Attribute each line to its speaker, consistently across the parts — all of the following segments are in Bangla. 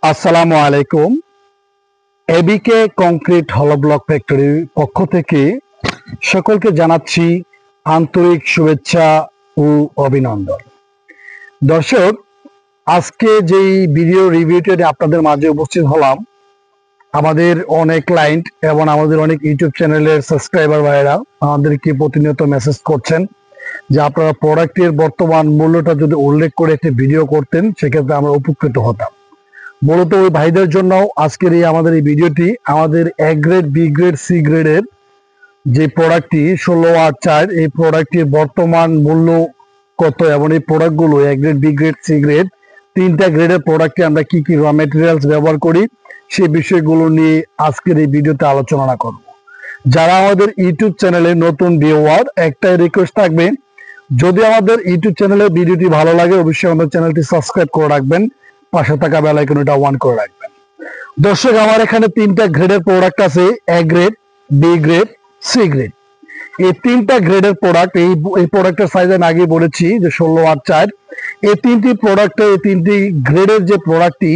Speaker 1: আসসালামু আলাইকুম। এবিকে কংক্রিট হলো ব্লক ফ্যাক্টরির পক্ষ থেকে সকলকে জানাচ্ছি আন্তরিক শুভেচ্ছা ও অভিনন্দন। দর্শক, আজকে যেই ভিডিও রিভিউটি আপনাদের মাঝে উপস্থিত হলাম, আমাদের অনেক ক্লায়েন্ট এবং আমাদের অনেক ইউটিউব চ্যানেলের সাবস্ক্রাইবার ভাইয়েরা আমাদেরকে প্রতিনিয়ত মেসেজ করছেন যে আপনারা প্রোডাক্টের বর্তমান মূল্যটা যদি উল্লেখ করে একটি ভিডিও করতেন, সেক্ষেত্রে আমরা উপকৃত হতাম। মূলত ওই ভাইদের জন্য আজকের আমাদের এই ভিডিওটি। আমাদের A grade, B grade, C গ্রেডের যে প্রোডাক্টটি 16/8 এই প্রোডাক্টটির বর্তমান মূল্য কত এবং এই প্রোডাক্টগুলো A grade, B grade, C grade তিনটা গ্রেডের প্রোডাক্টে আমরা কি কি র মেটেরিয়ালস ব্যবহার করি সেই বিষয়গুলো নিয়ে আজকের এই ভিডিওতে আলোচনা করব। যারা আমাদের ইউটিউব চ্যানেলে নতুন ভিউয়ার, একটাই রিকোয়েস্ট থাকবে, যদি আমাদের ইউটিউব চ্যানেলের ভিডিওটি ভালো লাগে অবশ্যই আমাদের চ্যানেলটি সাবস্ক্রাইব করে রাখবেন, পাশে থাকা বেল আইকনটা অন করে রাখবেন। দর্শক, আমার এখানে তিনটা গ্রেডের প্রোডাক্ট আছে, A grade, B grade, C grade. এই তিনটা গ্রেডের প্রোডাক্ট, এই প্রোডাক্টের সাইজ আমি আগে বলেছি যে 16/8। এই তিনটি প্রোডাক্টে, এই তিনটি গ্রেডের যে প্রোডাক্টটি,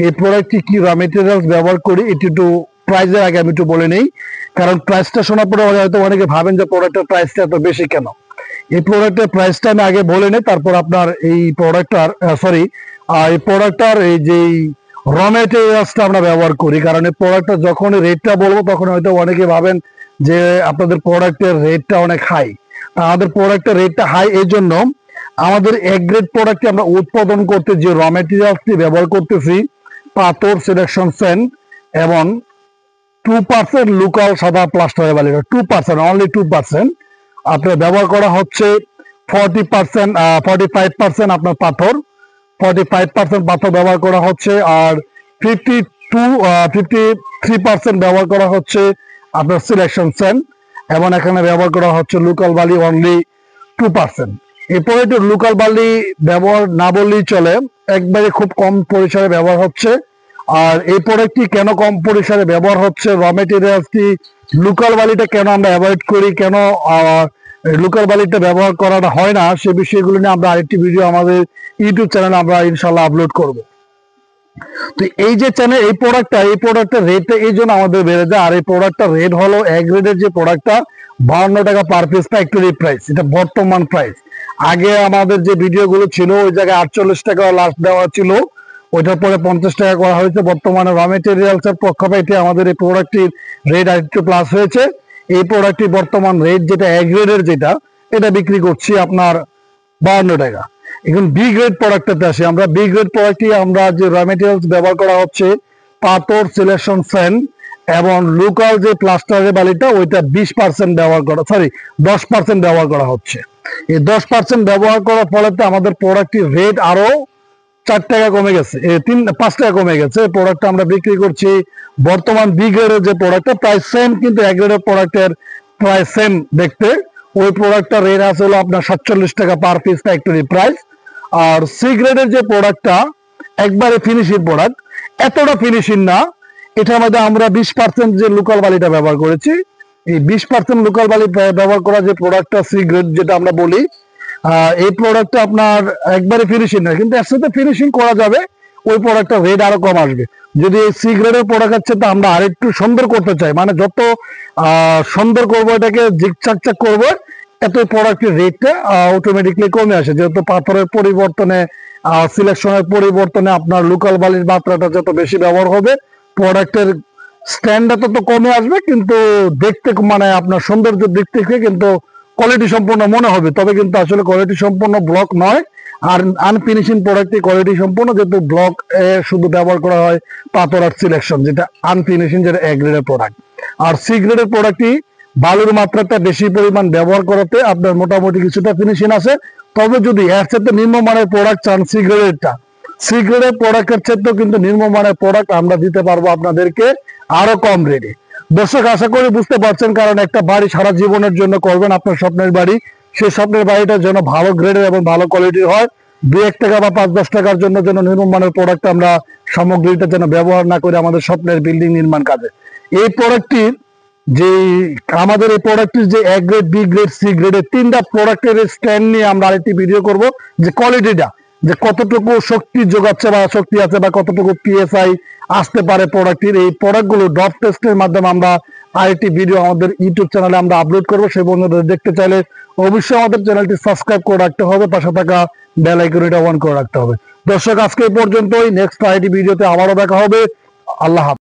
Speaker 1: এই প্রোডাক্টটি কি র মেটেরিয়ালস ব্যবহার করি একটু প্রাইসের আগে আমি একটু বলে নেই, কারণ প্রাইসটা শোনার পরে হয়তো অনেকে ভাবেন যে প্রোডাক্টের প্রাইসটা এত বেশি কেন। এই প্রোডাক্টের প্রাইসটা আমি আগে বলে নেই, তারপর আপনার এই প্রোডাক্টটার এই প্রোডাক্টটার এই যে র মেটেরিয়ালসটা আমরা ব্যবহার করি, কারণ এই প্রোডাক্টটা যখন রেটটা বলবো তখন হয়তো অনেকে ভাবেন যে আপনাদের প্রোডাক্টের রেটটা অনেক হাই। আমাদের প্রোডাক্টের রেটটা হাই এই জন্য, আমাদের এক গ্রেড প্রোডাক্টটি আমরা উৎপাদন করতে যে র মেটেরিয়ালসটি ব্যবহার করতেছি, পাথর, সিলেকশন স্যান্ড এবং 2% লোকাল সাদা প্লাস্টারের বালি, 2%, অনলি 2% আপনার ব্যবহার করা হচ্ছে। 45% আপনার পাথর, 45% পাথর ব্যবহার করা হচ্ছে, আর 53% ব্যবহার করা হচ্ছে আপনার সিলেকশন স্যান্ড, এবং এখানে ব্যবহার করা হচ্ছে লোকাল বালি, অনলি 2%। এরপরে একটু লোকাল বালি ব্যবহার না বললেই চলে, একবারে খুব কম পরিসরে ব্যবহার হচ্ছে। আর এই প্রোডাক্টটি কেন কম পরিসরে ব্যবহার হচ্ছে, র মেটেরিয়ালসটি লোকাল বালিটা কেন আমরা অ্যাভয়েড করি, কেন লোকাল বালিটা ব্যবহার করাটা হয় না, সে বিষয়গুলো নিয়ে আমরা আরেকটি ভিডিও আমাদের ইউটিউব চ্যানেলে আমরা ইনশাল্লাহ আপলোড করব। তো এই যে চ্যানেল, এই প্রোডাক্টের রেটটা এই জন্য আমাদের বেড়ে যায়। আর এই প্রোডাক্টটার রেট হলো এক গ্রেডের যে প্রোডাক্টটা 52 টাকা পার পিস ফ্যাক্টরি প্রাইস, এটা বর্তমান প্রাইস। আগে আমাদের যে ভিডিওগুলো ছিল ওই জায়গায় 48 টাকা লাস্ট দেওয়া ছিল, ওইটার পরে 50 টাকা করা হয়েছে। বর্তমানে র মেটেরিয়ালস এর পক্ষাপাতে আমাদের এই প্রোডাক্টটির রেট আরেকটু প্লাস হয়েছে। এই প্রোডাক্টটি বর্তমান রেট যেটা এ গ্রেডের, যেটা এটা বিক্রি করছি আপনার 52 টাকা। এখন বি গ্রেড প্রোডাক্টটাতে আসি আমরা। বি গ্রেড প্রোডাক্টটি আমরা যে র মেটেরিয়ালস ব্যবহার করা হচ্ছে, পাথর, সিলেকশন স্যান্ড এবং লোকাল যে প্লাস্টারের বালিটা, ওইটা 20% ব্যবহার করা, 10% ব্যবহার করা হচ্ছে। এই 10% ব্যবহার করার ফলে আমাদের প্রোডাক্টটির রেট আরো 4 টাকা কমে গেছে, 5 টাকা কমে গেছে। প্রোডাক্টটা আমরা বিক্রি করছি বর্তমান বি গ্রেডের যে প্রোডাক্টটা প্রায় সেম, কিন্তু এ গ্রেডের প্রোডাক্টের প্রায় সেম দেখতে। ওই প্রোডাক্টটা রেট আছে হলো আপনার 47 টাকা পার পিস ফ্যাক্টরি প্রাইস। আর সি গ্রেডের যে প্রোডাক্টটা একবারে ফিনিশিং প্রোডাক্ট, এতটা ফিনিশিং না, এটার মধ্যে আমরা 20% যে লোকাল বালিটা ব্যবহার করেছি। এই 20% লোকাল বালি ব্যবহার করা যে প্রোডাক্টটা সি গ্রেড যেটা আমরা বলি, এই প্রোডাক্টটা আপনার একবারে ফিনিশিং নয়, কিন্তু এর সাথে ফিনিশিং করা যাবে। ওই প্রোডাক্টটা রেট আরো কম আসবে। যদি এই সি গ্রেডের প্রোডাক্টের চেয়ে আমরা আরেকটু সুন্দর করতে চাই, মানে যত সুন্দর করবো, এটাকে জিগচাকচাক করবো, এত প্রোডাক্টের রেটটা অটোমেটিকলি কমে আসে। যেহেতু পাথরের পরিবর্তনে, সিলেকশনের পরিবর্তনে আপনার লোকাল বালির মাত্রাটা যত বেশি ব্যবহার হবে, প্রোডাক্টের স্ট্যান্ডার্ড তত কমে আসবে, কিন্তু দেখতে, মানে আপনার সৌন্দর্যের দিক থেকে কিন্তু কোয়ালিটি সম্পূর্ণ মনে হবে, তবে কিন্তু আসলে কোয়ালিটি সম্পূর্ণ ব্লক নয়। আর আনফিনিশিং প্রোডাক্টই কোয়ালিটি সম্পূর্ণ, যেহেতু ব্লক শুধু ব্যবহার করা হয় পাথর আর সিলেকশন, যেটা আনফিনিশিং, যেটা এ গ্রেডের প্রোডাক্ট। আর সি গ্রেডের প্রোডাক্টই বালুর মাত্রাটা বেশি পরিমাণ ব্যবহার করাতে আপনার মোটামুটি কিছুটা ফিনিশিং আছে। তবে যদি এর সাথে নিম্নমানের প্রোডাক্ট চান, সি গ্রেডের প্রোডাক্টের ক্ষেত্রেও কিন্তু নিম্নমানের প্রোডাক্ট আমরা দিতে পারবো আপনাদেরকে আরো কম রেটে। দর্শক, আশা করি বুঝতে পারছেন, কারণ একটা বাড়ি সারা জীবনের জন্য করবেন, আপনার স্বপ্নের বাড়ি, সেই স্বপ্নের বাড়িটা যেন ভালো গ্রেডের এবং ভালো কোয়ালিটির হয়। 2-1 টাকা বা 5-10 টাকার জন্য যেন নিম্নমানের প্রোডাক্ট আমরা সামগ্রীটা যেন ব্যবহার না করে আমাদের স্বপ্নের বিল্ডিং নির্মাণ কাজে। এই প্রোডাক্টটির যে আমাদের এই প্রোডাক্টের যে A grade, B grade, C গ্রেডের তিনটা প্রোডাক্টের স্ট্যান্ড নিয়ে আমরা আরেকটি ভিডিও করব, যে কোয়ালিটিটা যে কতটুকু শক্তি যোগাচ্ছে বা শক্তি আছে বা কতটুকু পিএসআই আসতে পারে প্রোডাক্টের। এই প্রোডাক্টগুলো ড্রপ টেস্টের মাধ্যমে আমরা আরেকটি ভিডিও আমাদের ইউটিউব চ্যানেলে আমরা আপলোড করবো। সেই বন্ধুদের দেখতে চাইলে অবশ্যই আমাদের চ্যানেলটি সাবস্ক্রাইব করে রাখতে হবে, পাশে থাকা বেল আইকনটা অন করে রাখতে হবে। দর্শক, আজকে এই পর্যন্তই। নেক্সট আরেকটি ভিডিওতে আবারও দেখা হবে। আল্লাহ হাফেজ।